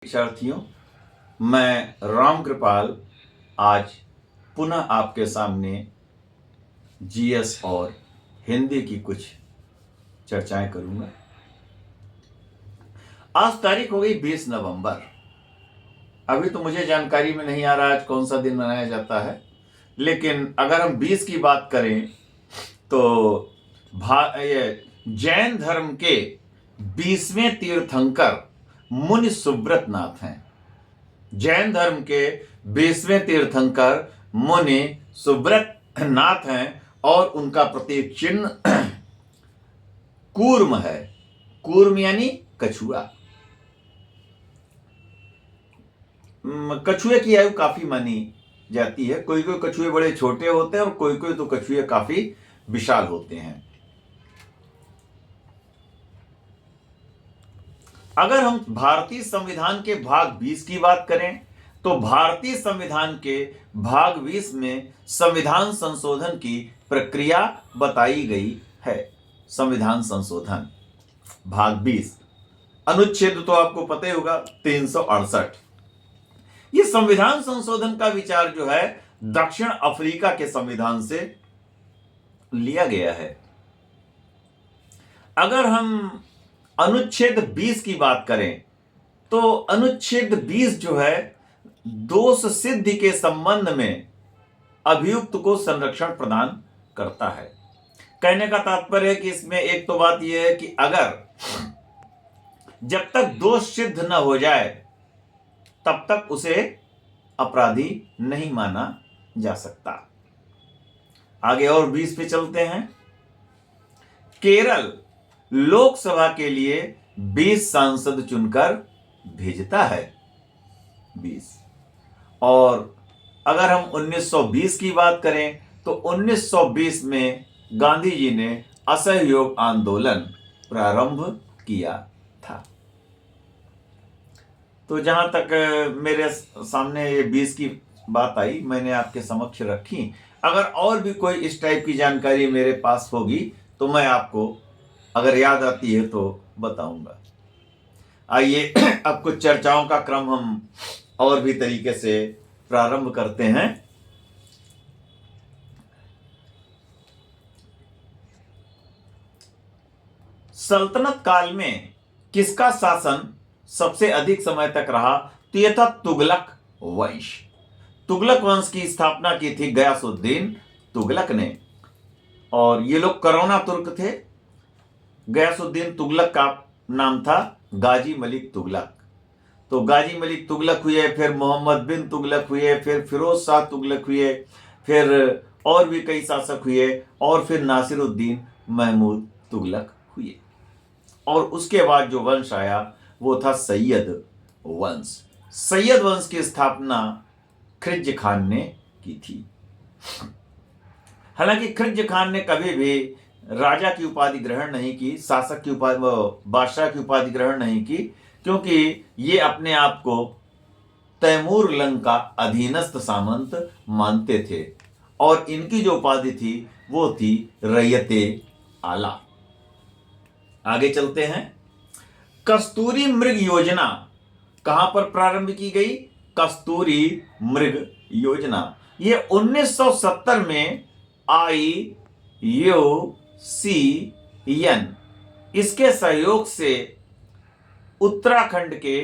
शिक्षार्थियों, मैं राम कृपाल आज पुनः आपके सामने जीएस और हिंदी की कुछ चर्चाएं करूंगा। आज तारीख हो गई 20 नवंबर। अभी तो मुझे जानकारी में नहीं आ रहा आज कौन सा दिन मनाया जाता है, लेकिन अगर हम 20 की बात करें तो जैन धर्म के 20वें तीर्थंकर मुनि सुब्रत नाथ हैं। जैन धर्म के 20वें तीर्थंकर मुनि सुब्रत नाथ हैं और उनका प्रतीक चिन्ह कूर्म है। कूर्म यानी कछुआ। कछुए की आयु काफी मानी जाती है। कोई कोई कछुए बड़े छोटे होते हैं और कोई कोई तो कछुए काफी विशाल होते हैं। अगर हम भारतीय संविधान के भाग 20 की बात करें तो भारतीय संविधान के भाग 20 में संविधान संशोधन की प्रक्रिया बताई गई है। संविधान संशोधन भाग 20 अनुच्छेद तो आपको पता ही होगा 368। यह संविधान संशोधन का विचार जो है दक्षिण अफ्रीका के संविधान से लिया गया है। अगर हम अनुच्छेद 20 की बात करें तो अनुच्छेद 20 जो है दोष सिद्धि के संबंध में अभियुक्त को संरक्षण प्रदान करता है। कहने का तात्पर्य है कि इसमें एक तो बात यह है कि अगर जब तक दोष सिद्ध न हो जाए तब तक उसे अपराधी नहीं माना जा सकता। आगे और 20 पे चलते हैं। केरल लोकसभा के लिए 20 सांसद चुनकर भेजता है। 20 और अगर हम 1920 की बात करें तो 1920 में गांधी जी ने असहयोग आंदोलन प्रारंभ किया था। तो जहां तक मेरे सामने ये 20 की बात आई, मैंने आपके समक्ष रखी। अगर और भी कोई इस टाइप की जानकारी मेरे पास होगी तो मैं आपको अगर याद आती है तो बताऊंगा। आइए अब कुछ चर्चाओं का क्रम हम और भी तरीके से प्रारंभ करते हैं। सल्तनत काल में किसका शासन सबसे अधिक समय तक रहा? तो यह था तुगलक वंश। तुगलक वंश की स्थापना की थी गयासुद्दीन तुगलक ने, और ये लोग करोना तुर्क थे। गयासुद्दीन तुगलक का नाम था गाजी मलिक तुगलक। तो गाजी मलिक तुगलक हुए, फिर मोहम्मद बिन तुगलक हुए, फिर फिरोज शाह तुगलक हुए, फिर और भी कई शासक हुए, और फिर नासिरुद्दीन महमूद तुगलक हुए। और उसके बाद जो वंश आया वो था सैयद वंश। सैयद वंश की स्थापना खिज्र खान ने की थी। हालांकि खिज्र खान ने कभी भी राजा की उपाधि ग्रहण नहीं की, शासक की उपाधि, बादशाह की उपाधि ग्रहण नहीं की, क्योंकि ये अपने आप को तैमूर लंग का अधीनस्थ सामंत मानते थे और इनकी जो उपाधि थी वो थी रैयते आला। आगे चलते हैं। कस्तूरी मृग योजना कहां पर प्रारंभ की गई? कस्तूरी मृग योजना ये 1970 में IUCN इसके सहयोग से उत्तराखंड के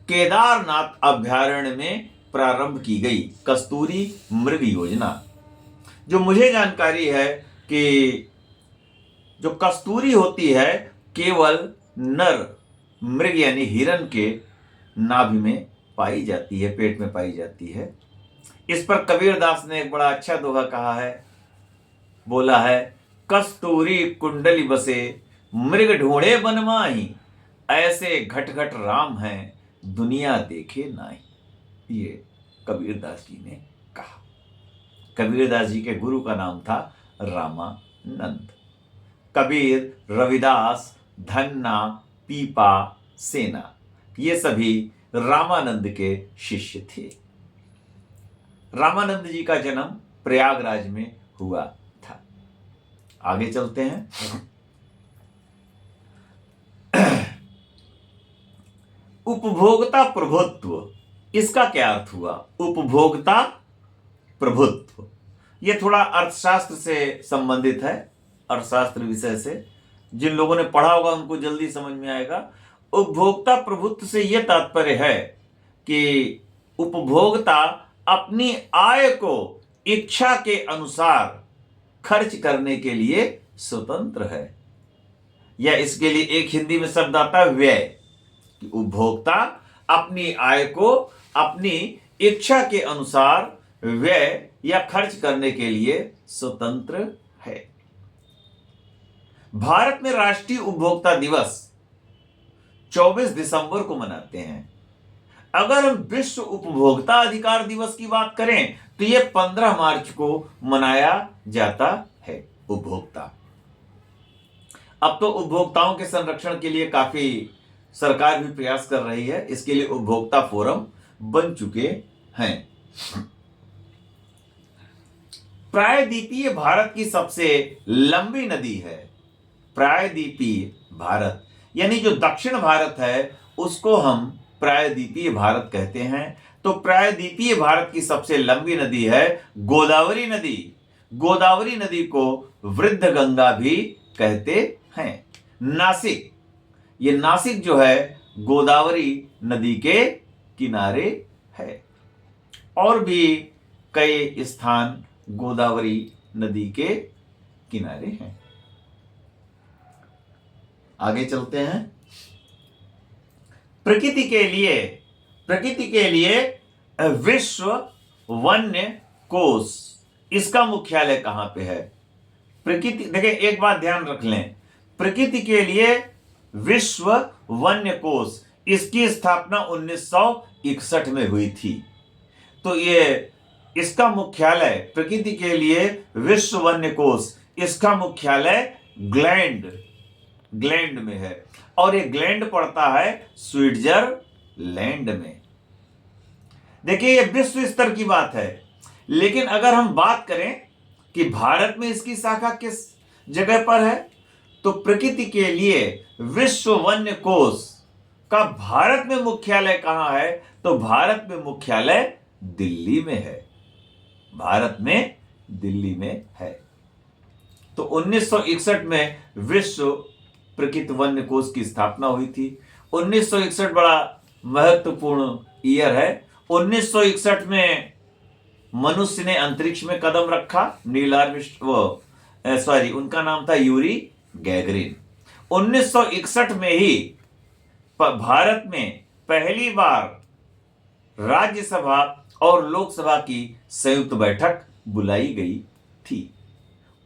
केदारनाथ अभ्यारण्य में प्रारंभ की गई कस्तूरी मृग योजना। जो मुझे जानकारी है कि जो कस्तूरी होती है केवल नर मृग यानी हिरण के नाभि में पाई जाती है, पेट में पाई जाती है। इस पर कबीरदास ने एक बड़ा अच्छा दोहा कहा है, बोला है, कस्तूरी कुंडली बसे मृग ढूंढे बनमाही, ऐसे घट घट राम हैं दुनिया देखे नाही। ये कबीरदास जी ने कहा। कबीरदास जी के गुरु का नाम था रामानंद। कबीर, रविदास, धन्ना, पीपा, सेना ये सभी रामानंद के शिष्य थे। रामानंद जी का जन्म प्रयागराज में हुआ था। आगे चलते हैं। उपभोक्ता प्रभुत्व, इसका क्या अर्थ हुआ? उपभोक्ता प्रभुत्व ये थोड़ा अर्थशास्त्र से संबंधित है, अर्थशास्त्र विषय से। जिन लोगों ने पढ़ा होगा उनको जल्दी समझ में आएगा। उपभोक्ता प्रभुत्व से यह तात्पर्य है कि उपभोक्ता अपनी आय को इच्छा के अनुसार खर्च करने के लिए स्वतंत्र है, या इसके लिए एक हिंदी में शब्द आता है व्यय, कि उपभोक्ता अपनी आय को अपनी इच्छा के अनुसार व्यय या खर्च करने के लिए स्वतंत्र है। भारत में राष्ट्रीय उपभोक्ता दिवस 24 दिसंबर को मनाते हैं। अगर हम विश्व उपभोक्ता अधिकार दिवस की बात करें तो यह 15 मार्च को मनाया जाता है। उपभोक्ता, अब तो उपभोक्ताओं के संरक्षण के लिए काफी सरकार भी प्रयास कर रही है, इसके लिए उपभोक्ता फोरम बन चुके हैं। प्रायद्वीपीय भारत की सबसे लंबी नदी है। प्रायद्वीपीय भारत यानी जो दक्षिण भारत है उसको हम प्रायद्वीपीय भारत कहते हैं। तो प्रायद्वीपीय भारत की सबसे लंबी नदी है गोदावरी नदी। गोदावरी नदी को वृद्ध गंगा भी कहते हैं। नासिक, ये नासिक जो है गोदावरी नदी के किनारे है। और भी कई स्थान गोदावरी नदी के किनारे हैं। आगे चलते हैं। प्रकृति के लिए विश्व वन्य कोष, इसका मुख्यालय कहां पे है? प्रकृति, देखिए एक बात ध्यान रख लें, प्रकृति के लिए विश्व वन्य कोष, इसकी स्थापना 1961 में हुई थी। तो ये इसका मुख्यालय, प्रकृति के लिए विश्व वन्य कोष, इसका मुख्यालय ग्लैंड में है। और ये ग्लैंड पड़ता है स्विट्जरलैंड में। देखिए ये विश्व स्तर की बात है, लेकिन अगर हम बात करें कि भारत में इसकी शाखा किस जगह पर है, तो प्रकृति के लिए विश्व वन्य कोष का भारत में मुख्यालय कहां है? तो भारत में मुख्यालय दिल्ली में है। भारत में दिल्ली में है। तो 1961 में विश्व प्रकृति वन्य कोष की स्थापना हुई थी। 1961 बड़ा महत्वपूर्ण ईयर है। 1961 में मनुष्य ने अंतरिक्ष में कदम रखा। नील आर्मस्ट्रांग, उनका नाम था यूरी गैगरिन। 1961 में ही भारत में पहली बार राज्यसभा और लोकसभा की संयुक्त बैठक बुलाई गई थी।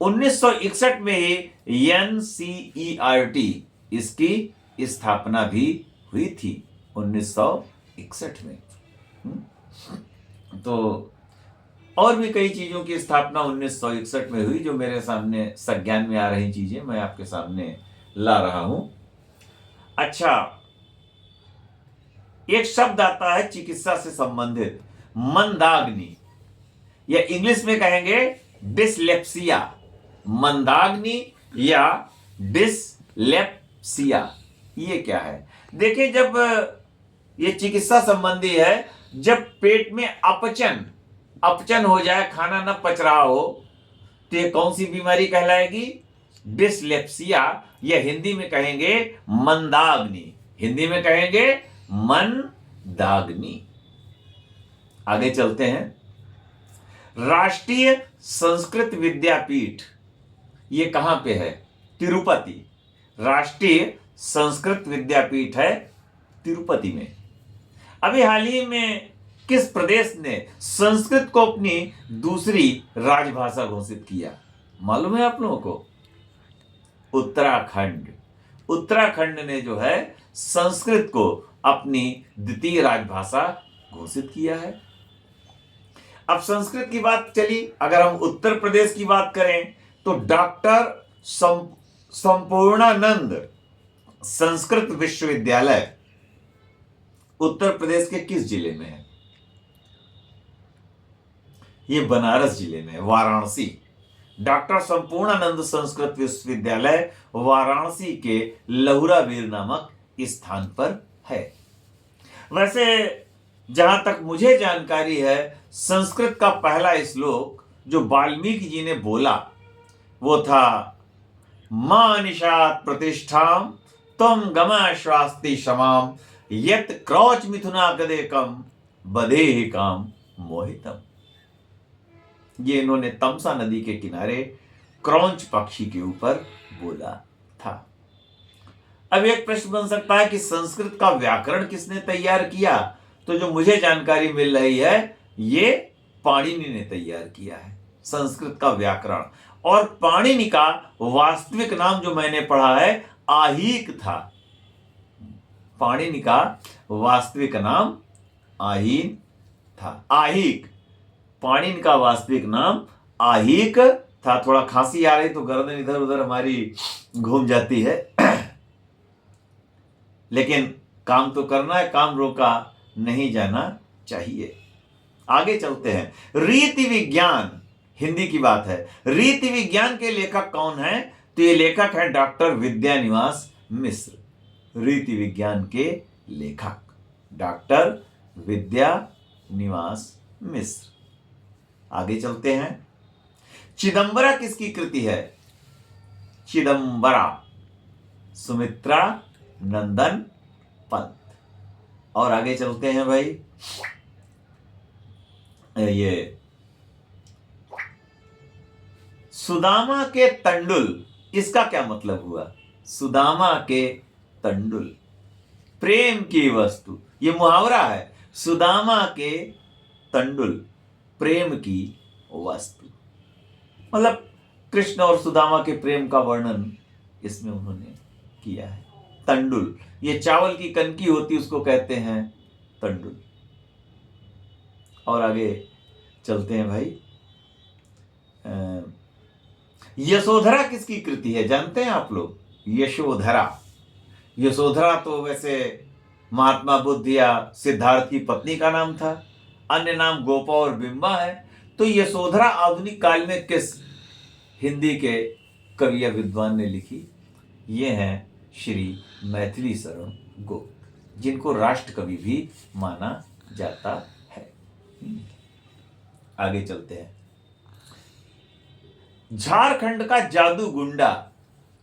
1961 में ही NCERT इसकी स्थापना भी हुई थी 1961 में। तो और भी कई चीजों की स्थापना 1961 में हुई जो मेरे सामने संज्ञान में आ रही चीजें मैं आपके सामने ला रहा हूं। अच्छा, एक शब्द आता है चिकित्सा से संबंधित, मंदाग्नि, या इंग्लिश में कहेंगे डिसलेप्सिया। मंदाग्नि या डिसलेप्सिया, ये क्या है? देखिए, जब ये चिकित्सा संबंधी है, जब पेट में अपचन हो जाए, खाना न पच रहा हो, तो ये कौन सी बीमारी कहलाएगी? डिसलेप्सिया, या हिंदी में कहेंगे मंदाग्नि। हिंदी में कहेंगे मंदाग्नि। आगे चलते हैं। राष्ट्रीय संस्कृत विद्यापीठ, ये कहां पे है? तिरुपति। राष्ट्रीय संस्कृत विद्यापीठ है तिरुपति में। अभी हाल ही में किस प्रदेश ने संस्कृत को अपनी दूसरी राजभाषा घोषित किया, मालूम है आप लोगों को? उत्तराखंड। उत्तराखंड ने जो है संस्कृत को अपनी द्वितीय राजभाषा घोषित किया है। अब संस्कृत की बात चली, अगर हम उत्तर प्रदेश की बात करें तो डॉक्टर संपूर्णानंद संस्कृत विश्वविद्यालय उत्तर प्रदेश के किस जिले में है? ये बनारस जिले में है, वाराणसी। डॉक्टर संपूर्णानंद संस्कृत विश्वविद्यालय वाराणसी के लहुरावीर नामक स्थान पर है। वैसे जहां तक मुझे जानकारी है, संस्कृत का पहला श्लोक जो वाल्मीकि जी ने बोला वो था, मां निशात प्रतिष्ठाम तम गमा श्वास्ति क्षमाम यत क्रौच मिथुना कदेकम बधे काम मोहितम। ये इन्होंने तमसा नदी के किनारे क्रौंच पक्षी के ऊपर बोला था। अब एक प्रश्न बन सकता है कि संस्कृत का व्याकरण किसने तैयार किया? तो जो मुझे जानकारी मिल रही है, ये पाणिनि ने तैयार किया है संस्कृत का व्याकरण। और पाणिनि का वास्तविक नाम जो मैंने पढ़ा है आहीक था। पाणिनि का वास्तविक नाम आहीन था, आहीक। पाणिनि का वास्तविक नाम आहीक था। थोड़ा खांसी आ रही तो गर्दन इधर उधर हमारी घूम जाती है, लेकिन काम तो करना है, काम रोका नहीं जाना चाहिए। आगे चलते हैं। रीति विज्ञान, हिंदी की बात है। रीति विज्ञान के लेखक कौन है? तो ये लेखक है डॉक्टर विद्यानिवास मिश्र। रीति विज्ञान के लेखक डॉक्टर विद्यानिवास मिश्र। आगे चलते हैं। चिदंबरा किसकी कृति है? चिदंबरा सुमित्रा नंदन पंत। और आगे चलते हैं भाई, ये सुदामा के तंडुल, इसका क्या मतलब हुआ? सुदामा के तंडुल, प्रेम की वस्तु, ये मुहावरा है। सुदामा के तंडुल, प्रेम की वस्तु, मतलब कृष्ण और सुदामा के प्रेम का वर्णन इसमें उन्होंने किया है। तंडुल, ये चावल की कनकी होती, उसको कहते हैं तंडुल। और आगे चलते हैं भाई। यशोधरा किसकी कृति है? जानते हैं आप लोग? यशोधरा, यशोधरा तो वैसे महात्मा बुद्ध या सिद्धार्थ की पत्नी का नाम था। अन्य नाम गोपा और बिंबा है। तो यशोधरा आधुनिक काल में किस हिंदी के कवि या विद्वान ने लिखी? ये हैं श्री मैथिली शरण गुप्त, जिनको राष्ट्र कवि भी माना जाता है। आगे चलते हैं। झारखंड का जादू गुंडा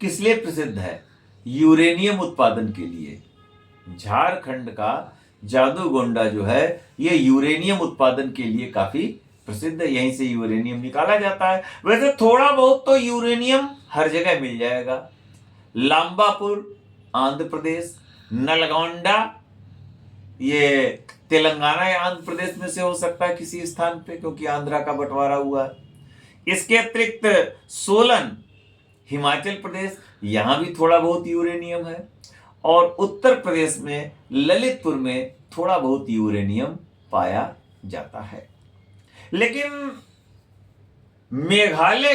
किस लिए प्रसिद्ध है? यूरेनियम उत्पादन के लिए। झारखंड का जादू गोंडा जो है ये यूरेनियम उत्पादन के लिए काफी प्रसिद्ध है। यहीं से यूरेनियम निकाला जाता है। वैसे थोड़ा बहुत तो यूरेनियम हर जगह मिल जाएगा। लांबापुर आंध्र प्रदेश, नलगोंडा ये तेलंगाना या आंध्र प्रदेश में से हो सकता है किसी स्थान पे, क्योंकि आंध्रा का बंटवारा हुआ है। इसके अतिरिक्त सोलन हिमाचल प्रदेश, यहां भी थोड़ा बहुत यूरेनियम है। और उत्तर प्रदेश में ललितपुर में थोड़ा बहुत यूरेनियम पाया जाता है। लेकिन मेघालय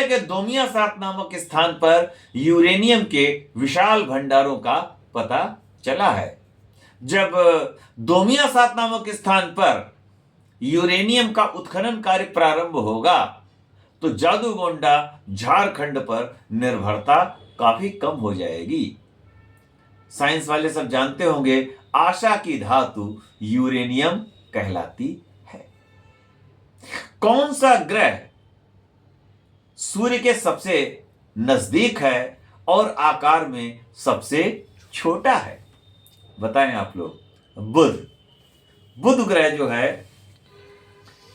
के दोमियासात नामक स्थान पर यूरेनियम के विशाल भंडारों का पता चला है। जब दोमियासात नामक स्थान पर यूरेनियम का उत्खनन कार्य प्रारंभ होगा तो जादूगोंडा झारखंड पर निर्भरता काफी कम हो जाएगी। साइंस वाले सब जानते होंगे, आशा की धातु यूरेनियम कहलाती है। कौन सा ग्रह सूर्य के सबसे नजदीक है और आकार में सबसे छोटा है? बताएं आप लोग। बुध ग्रह जो है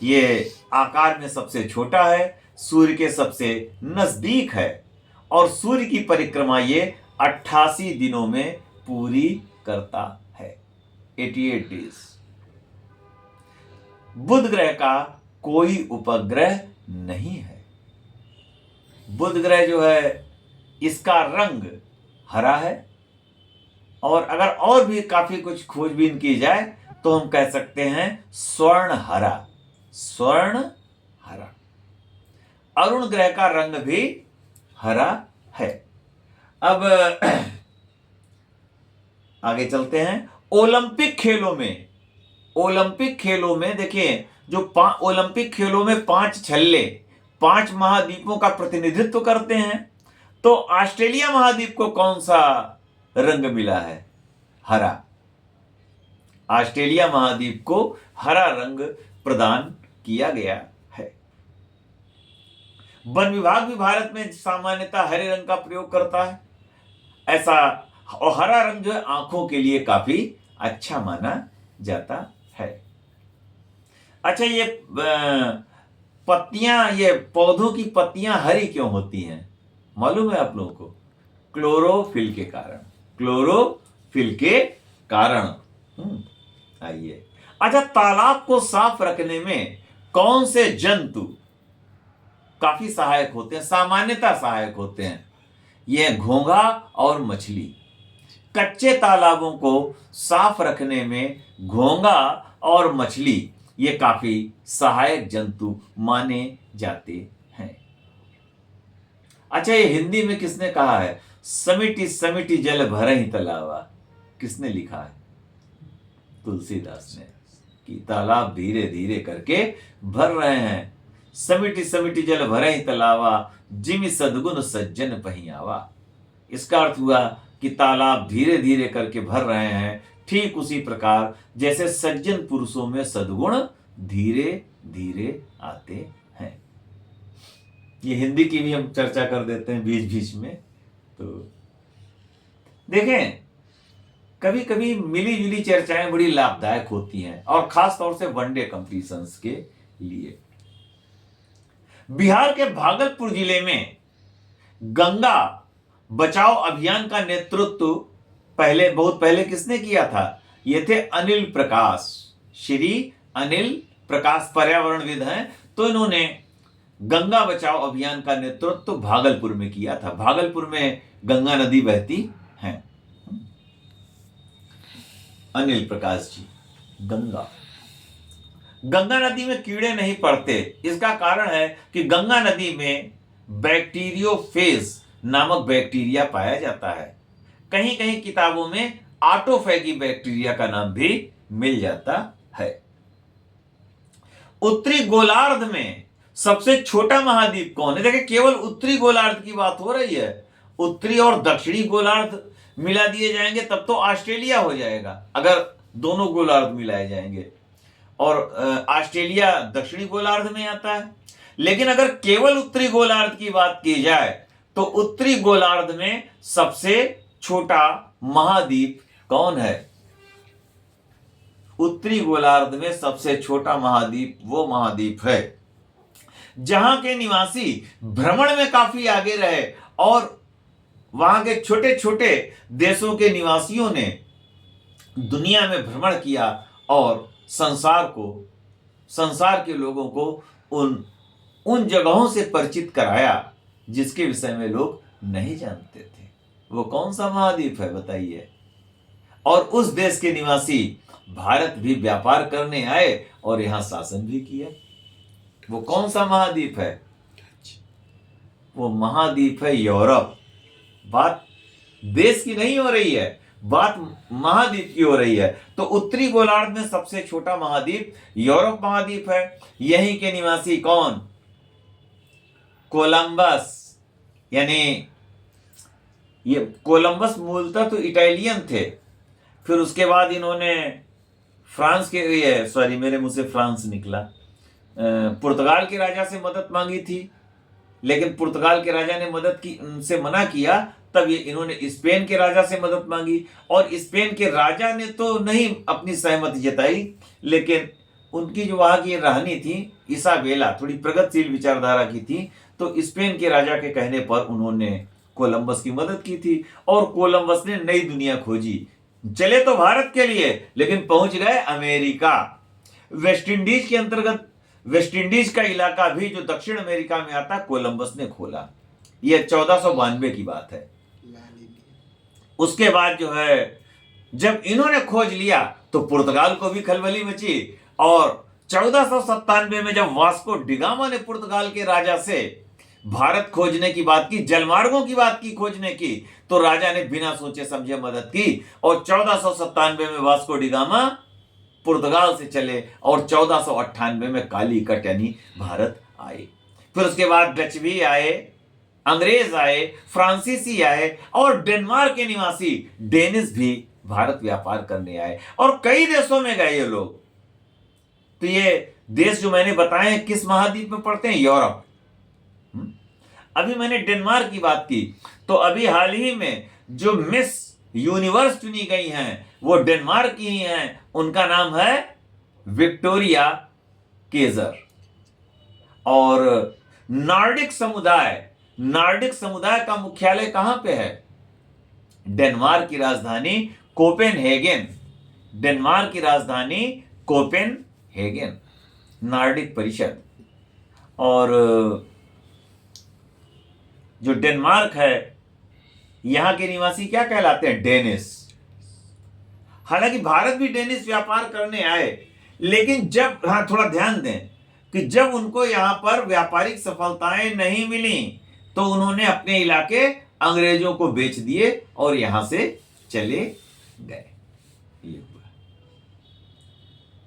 ये आकार में सबसे छोटा है, सूर्य के सबसे नजदीक है और सूर्य की परिक्रमा ये 88 दिनों में पूरी करता है, 88 डेज। बुध ग्रह का कोई उपग्रह नहीं है। बुध ग्रह जो है इसका रंग हरा है। और अगर और भी काफी कुछ खोजबीन की जाए तो हम कह सकते हैं स्वर्ण हरा। स्वर्ण हरा। अरुण ग्रह का रंग भी हरा है। अब आगे चलते हैं। ओलंपिक खेलों में देखिए, जो ओलंपिक खेलों में 5 छल्ले 5 महाद्वीपों का प्रतिनिधित्व करते हैं, तो ऑस्ट्रेलिया महाद्वीप को कौन सा रंग मिला है? हरा। ऑस्ट्रेलिया महाद्वीप को हरा रंग प्रदान किया गया है। वन विभाग भी भारत में सामान्यतः हरे रंग का प्रयोग करता है। ऐसा, और हरा रंग जो है आंखों के लिए काफी अच्छा माना जाता है। अच्छा, ये पत्तियां, ये पौधों की पत्तियां हरी क्यों होती हैं मालूम है आप लोगों को? क्लोरोफिल के कारण, क्लोरोफिल के कारण। आइए, अच्छा, तालाब को साफ रखने में कौन से जंतु काफी सहायक होते हैं, सामान्यतः सहायक होते हैं? यह घोंघा और मछली। कच्चे तालाबों को साफ रखने में घोंघा और मछली ये काफी सहायक जंतु माने जाते हैं। अच्छा, ये हिंदी में किसने कहा है? समिति समिति जल भरहि तलावा, किसने लिखा है? तुलसीदास ने, कि तालाब धीरे धीरे करके भर रहे हैं। समिति समिति जल भरहि तलावा, जिमि सद्गुण सज्जन पहियावा। इसका अर्थ हुआ कि तालाब धीरे धीरे करके भर रहे हैं, ठीक उसी प्रकार जैसे सज्जन पुरुषों में सद्गुण धीरे धीरे आते हैं। ये हिंदी की भी हम चर्चा कर देते हैं बीच बीच में। तो देखें, कभी कभी मिली जुली चर्चाएं बड़ी लाभदायक होती हैं, और खास तौर से वनडे कंपटीशंस के लिए। बिहार के भागलपुर जिले में गंगा बचाओ अभियान का नेतृत्व बहुत पहले किसने किया था? ये थे अनिल प्रकाश, श्री अनिल प्रकाश, पर्यावरणविद हैं। तो इन्होंने गंगा बचाओ अभियान का नेतृत्व भागलपुर में किया था। भागलपुर में गंगा नदी बहती है। अनिल प्रकाश जी, गंगा नदी में कीड़े नहीं पड़ते। इसका कारण है कि गंगा नदी में बैक्टीरियोफेज नामक बैक्टीरिया पाया जाता है। कहीं कहीं किताबों में ऑटोफैगी बैक्टीरिया का नाम भी मिल जाता है। उत्तरी गोलार्ध में सबसे छोटा महाद्वीप कौन है? देखिए, केवल उत्तरी गोलार्ध की बात हो रही है। उत्तरी और दक्षिणी गोलार्ध मिला दिए जाएंगे तब तो ऑस्ट्रेलिया हो जाएगा, अगर दोनों गोलार्ध मिलाए जाएंगे, और ऑस्ट्रेलिया दक्षिणी गोलार्ध में आता है। लेकिन अगर केवल उत्तरी गोलार्ध की बात की जाए तो उत्तरी गोलार्ध में सबसे छोटा महाद्वीप कौन है? उत्तरी गोलार्ध में सबसे छोटा महाद्वीप वो महाद्वीप है जहां के निवासी भ्रमण में काफी आगे रहे, और वहां के छोटे छोटे देशों के निवासियों ने दुनिया में भ्रमण किया और संसार के लोगों को उन जगहों से परिचित कराया जिसके विषय में लोग नहीं जानते थे। वो कौन सा महाद्वीप है बताइए? और उस देश के निवासी भारत भी व्यापार करने आए और यहां शासन भी किया। वो कौन सा महाद्वीप है? वो महाद्वीप है यूरोप। बात देश की नहीं हो रही है, बात महाद्वीप की हो रही है। तो उत्तरी गोलार्ध में सबसे छोटा महाद्वीप यूरोप महाद्वीप है। यहीं के निवासी कौन? कोलंबस, यानी ये कोलंबस मूलतः तो इटालियन थे, फिर उसके बाद इन्होंने फ्रांस के, सॉरी मेरे मुंह से फ्रांस निकला, पुर्तगाल के राजा से मदद मांगी थी, लेकिन पुर्तगाल के राजा ने मदद की से मना किया। तब ये इन्होंने स्पेन के राजा से मदद मांगी, और स्पेन के राजा ने तो नहीं अपनी सहमति जताई, लेकिन उनकी जो वहां की रानी थी इसाबेला थोड़ी प्रगतिशील विचारधारा की थी, तो स्पेन के राजा के कहने पर उन्होंने कोलंबस की मदद की थी, और कोलंबस ने नई दुनिया खोजी। चले तो भारत के लिए, लेकिन पहुंच गए अमेरिका। वेस्ट इंडीज के अंतर्गत, वेस्ट इंडीज का इलाका भी जो दक्षिण अमेरिका में आता, कोलंबस ने खोला। यह 1492 की बात है। उसके बाद जो है, जब इन्होंने खोज लिया तो पुर्तगाल को भी खलबली मची, और 1497 में जब वास्को डिगामा ने पुर्तगाल के राजा से भारत खोजने की बात की, जलमार्गों की बात की खोजने की, तो राजा ने बिना सोचे समझे मदद की, और 1497 में वास्को डिगामा पुर्तगाल से चले, और 1498 में कालीकट यानी भारत आए। फिर उसके बाद डच भी आए, अंग्रेज आए, फ्रांसीसी आए, और डेनमार्क के निवासी डेनिस भी भारत व्यापार करने आए और कई देशों में गए ये लोग। तो ये देश जो मैंने बताए हैं किस महाद्वीप में पड़ते हैं? यूरोप। अभी मैंने डेनमार्क की बात की, तो अभी हाल ही में जो मिस यूनिवर्स चुनी गई हैं वो डेनमार्क की ही हैं। उनका नाम है विक्टोरिया केजर। और नॉर्डिक समुदाय का मुख्यालय कहां पे है? डेनमार्क की राजधानी कोपेनहेगन। डेनमार्क की राजधानी कोपेनहेगन। नॉर्डिक परिषद। और जो डेनमार्क है यहां के निवासी क्या कहलाते हैं? डेनिस। हालांकि भारत भी डेनिस व्यापार करने आए, लेकिन जब, हाँ थोड़ा ध्यान दें कि जब उनको यहां पर व्यापारिक सफलताएं नहीं मिली तो उन्होंने अपने इलाके अंग्रेजों को बेच दिए और यहां से चले गए। ये हुआ।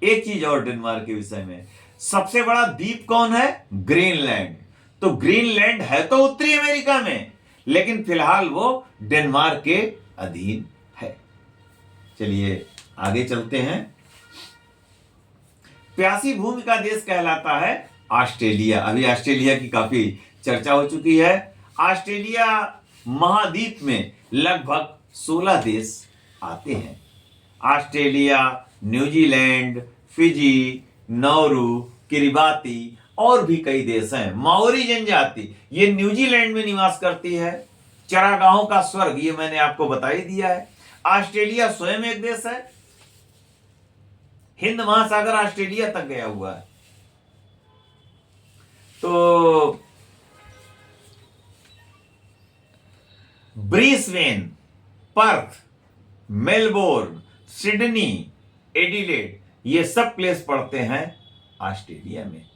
एक चीज और डेनमार्क के विषय में, सबसे बड़ा द्वीप कौन है? ग्रीनलैंड। तो ग्रीनलैंड है तो उत्तरी अमेरिका में, लेकिन फिलहाल वो डेनमार्क के अधीन है। चलिए आगे चलते हैं। प्यासी भूमि का देश कहलाता है ऑस्ट्रेलिया। अभी ऑस्ट्रेलिया की काफी चर्चा हो चुकी है। ऑस्ट्रेलिया महाद्वीप में लगभग 16 देश आते हैं। Australia, New Zealand, Fiji, Nauru, Kiribati और भी कई देश हैं। माओरी जनजाति ये न्यूजीलैंड में निवास करती है। चरागाहों का स्वर्ग ये मैंने आपको बता ही दिया है। ऑस्ट्रेलिया स्वयं एक देश है। हिंद महासागर ऑस्ट्रेलिया तक गया हुआ है। तो Brisbane, Perth, Melbourne, Sydney, Adelaide ये सब प्लेस पड़ते हैं ऑस्ट्रेलिया में।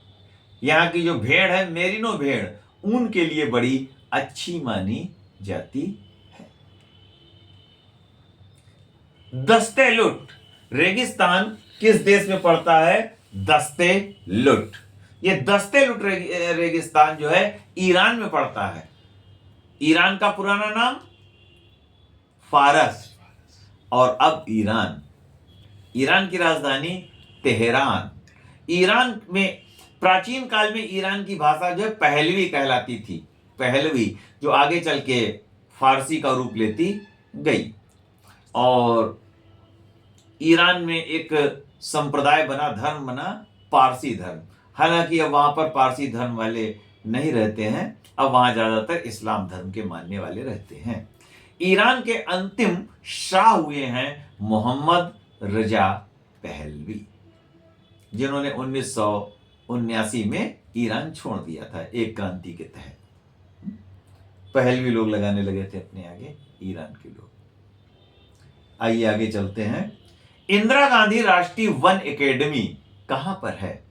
यहां की जो भेड़ है, मेरिनो भेड़, ऊन के लिए बड़ी अच्छी मानी जाती है। दस्ते लुट रेगिस्तान किस देश में पड़ता है? दस्ते लुट। ये दस्ते लुट रेगिस्तान जो है ईरान में पड़ता है। ईरान का पुराना नाम फारस और अब ईरान। ईरान की राजधानी तेहरान। ईरान में प्राचीन काल में ईरान की भाषा जो है पहलवी कहलाती थी। पहलवी जो आगे चल के फारसी का रूप लेती गई। और ईरान में एक संप्रदाय बना, धर्म बना पारसी धर्म। हालांकि अब वहां पर पारसी धर्म वाले नहीं रहते हैं, अब वहां ज्यादातर इस्लाम धर्म के मानने वाले रहते हैं। ईरान के अंतिम शाह हुए हैं मोहम्मद रजा पहलवी, जिन्होंने 1979 में ईरान छोड़ दिया था एक क्रांति के तहत। पहलवी लोग लगाने लगे थे अपने आगे, ईरान के लोग। आइए आगे चलते हैं। इंदिरा गांधी राष्ट्रीय वन एकेडमी कहां पर है?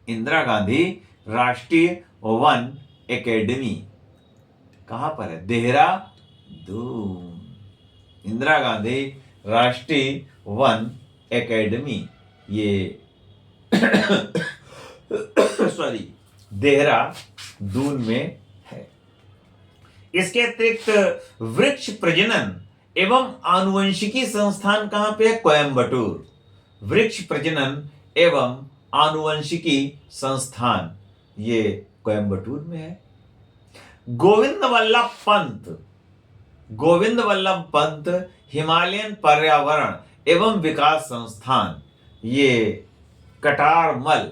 इंदिरा गांधी राष्ट्रीय वन एकेडमी कहां पर है? देहरादून। इंदिरा गांधी राष्ट्रीय वन एकेडमी ये सॉरी देहरादून में है। इसके अतिरिक्त वृक्ष प्रजनन एवं आनुवंशिकी संस्थान कहां पे है? कोयंबटूर। वृक्ष प्रजनन एवं आनुवंशिकी संस्थान ये कोयंबटूर में है। गोविंद वल्लभ पंत हिमालयन पर्यावरण एवं विकास संस्थान ये कटारमल,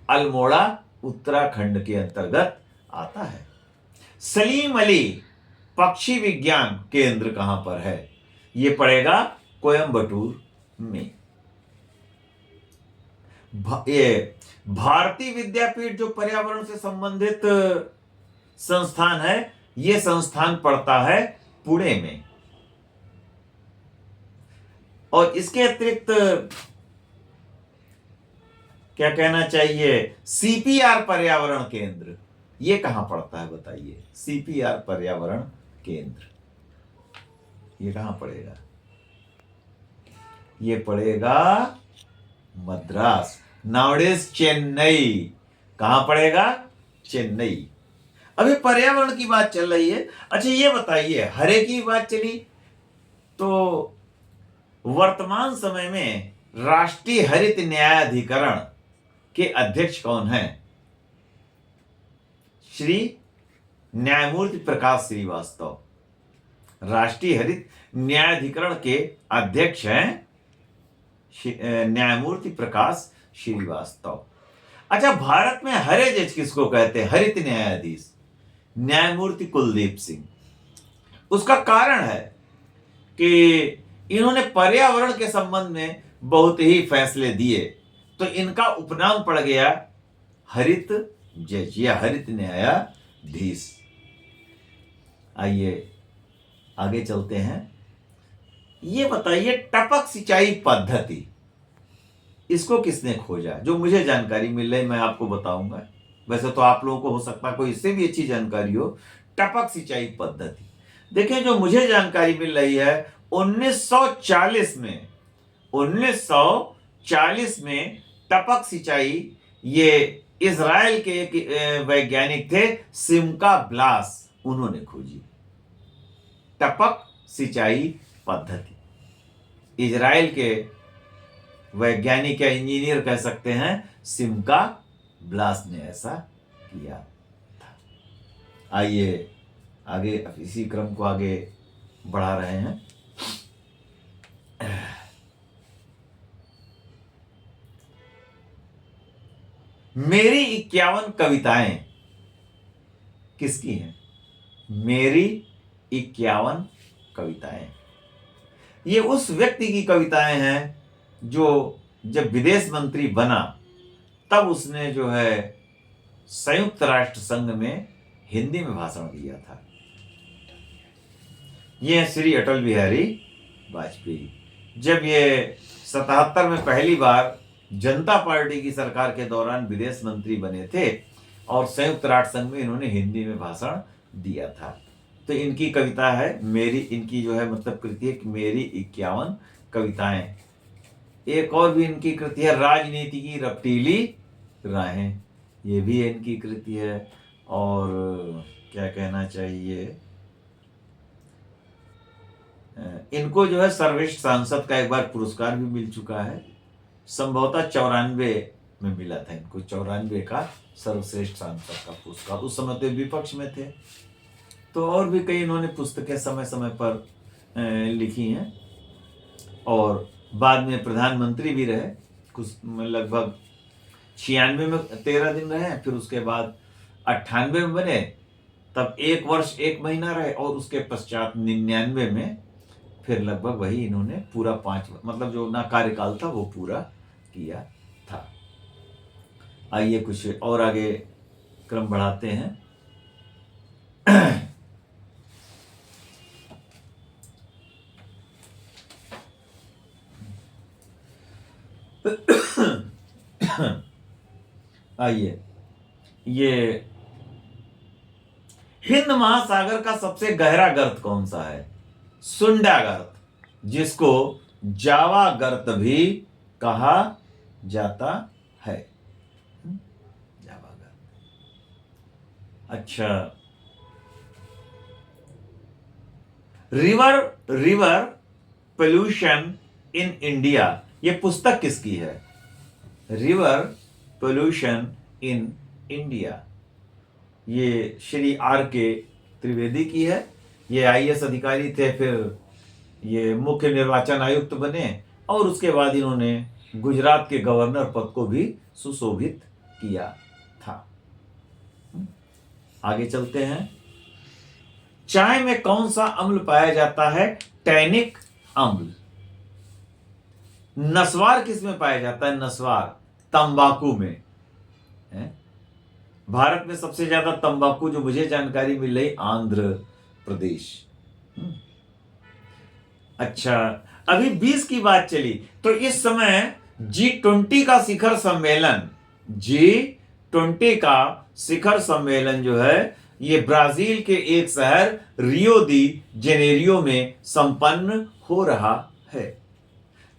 अल्मोड़ा, उत्तराखंड के अंतर्गत आता है। सलीम अली पक्षी विज्ञान केंद्र कहां पर है? यह पड़ेगा कोयंबटूर में। ये भारतीय विद्यापीठ जो पर्यावरण से संबंधित संस्थान है, यह संस्थान पड़ता है पुणे में। और इसके अतिरिक्त क्या कहना चाहिए, सीपीआर पर्यावरण केंद्र, ये कहां पड़ता है बताइए? सीपीआर पर्यावरण केंद्र ये कहां पड़ेगा? ये पड़ेगा मद्रास, नाउडेज चेन्नई। कहां पड़ेगा? चेन्नई। अभी पर्यावरण की बात चल रही है। अच्छा ये बताइए, हरे की बात चली तो वर्तमान समय में राष्ट्रीय हरित न्यायाधिकरण के अध्यक्ष कौन हैं? श्री न्यायमूर्ति प्रकाश श्रीवास्तव राष्ट्रीय हरित न्यायाधिकरण के अध्यक्ष हैं न्यायमूर्ति प्रकाश श्रीवास्तव। अच्छा, भारत में हरे जज किसको कहते हैं? हरित न्यायाधीश न्यायमूर्ति कुलदीप सिंह। उसका कारण है कि इन्होंने पर्यावरण के संबंध में बहुत ही फैसले दिए, तो इनका उपनाम पड़ गया हरित जज या हरित न्यायाधीश। आइए आगे चलते हैं। ये बताइए, टपक सिंचाई पद्धति इसको किसने खोजा? जो मुझे जानकारी मिल रही मैं आपको बताऊंगा, वैसे तो आप लोगों को हो सकता है कोई इससे भी अच्छी जानकारी हो। टपक सिंचाई पद्धति, देखिए जो मुझे जानकारी मिल रही है 1940 में टपक सिंचाई, ये इजराइल के एक वैज्ञानिक थे सिमका ब्लास, उन्होंने खोजी टपक सिंचाई पद्धति। इजराइल के वैज्ञानिक या इंजीनियर कह सकते हैं, सिमका ब्लास ने ऐसा किया था। आइए आगे इसी क्रम को आगे बढ़ा रहे हैं। मेरी 51 कविताएं किसकी हैं? मेरी 51 कविताएं, ये उस व्यक्ति की कविताएं हैं जो जब विदेश मंत्री बना तब उसने जो है संयुक्त राष्ट्र संघ में हिंदी में भाषण दिया था। ये है श्री अटल बिहारी वाजपेयी। जब ये 77 में पहली बार जनता पार्टी की सरकार के दौरान विदेश मंत्री बने थे और संयुक्त राष्ट्र संघ में इन्होंने हिंदी में भाषण दिया था। तो इनकी कविता है मेरी, इनकी जो है मतलब कृति है कि मेरी 51 कविताएं। एक और भी इनकी कृति है राजनीति की रपटीली राहें, ये भी इनकी कृति है। और क्या कहना चाहिए, इनको जो है सर्वश्रेष्ठ सांसद का एक बार पुरस्कार भी मिल चुका है, संभवतः 94 में मिला था इनको, 94 का सर्वश्रेष्ठ सांसद का पुरस्कार। उस समय तो विपक्ष में थे। तो और भी कई इन्होंने पुस्तकें समय समय पर लिखी हैं और बाद में प्रधानमंत्री भी रहे, कुछ लगभग 96 में 13 दिन रहे, फिर उसके बाद 98 में बने, तब 1 वर्ष 1 महीना रहे और उसके पश्चात 99 में फिर लगभग वही इन्होंने पूरा 5 मतलब जो ना कार्यकाल था वो पूरा किया था। आइए कुछ और आगे क्रम बढ़ाते हैं। आइए, ये हिंद महासागर का सबसे गहरा गर्त कौन सा है? सुंडा गर्त, जिसको जावा गर्त भी कहा जाता है। जावा गर्त। अच्छा, रिवर पोल्यूशन इन इंडिया, ये पुस्तक किसकी है? रिवर पोल्यूशन इन इंडिया, ये श्री R.K. त्रिवेदी की है। ये IAS अधिकारी थे, फिर ये मुख्य निर्वाचन आयुक्त बने और उसके बाद इन्होंने गुजरात के गवर्नर पद को भी सुशोभित किया था। आगे चलते हैं। चाय में कौन सा अम्ल पाया जाता है? टैनिक अम्ल। नस्वार किस में पाया जाता है? नस्वार तंबाकू में है। भारत में सबसे ज्यादा तंबाकू जो मुझे जानकारी मिल रही आंध्र प्रदेश। अच्छा, अभी 20 की बात चली तो इस समय G20 का शिखर सम्मेलन, G20 का शिखर सम्मेलन जो है ये ब्राजील के एक शहर रियो दी जेनेरियो में संपन्न हो रहा है।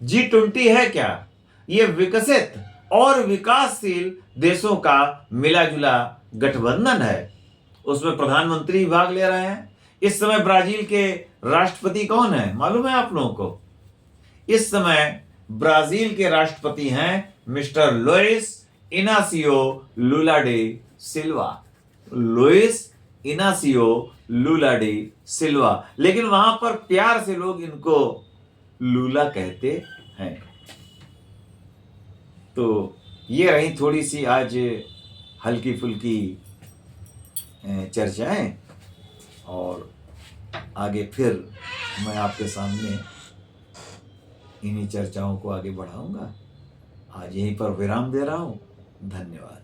G20 है क्या? ये विकसित और विकासशील देशों का मिलाजुला गठबंधन है। उसमें प्रधानमंत्री भाग ले रहे हैं। इस समय ब्राजील के राष्ट्रपति कौन है मालूम है आप लोगों को? इस समय ब्राजील के राष्ट्रपति हैं mister Luiz Inacio Lula da Silva. Luiz Inacio Lula da Silva, लेकिन वहां पर प्यार से लोग इनको लूला कहते हैं। तो ये रही थोड़ी सी आज हल्की फुल्की चर्चाएं, और आगे फिर मैं आपके सामने इन्हीं चर्चाओं को आगे बढ़ाऊंगा। आज यहीं पर विराम दे रहा हूं। धन्यवाद।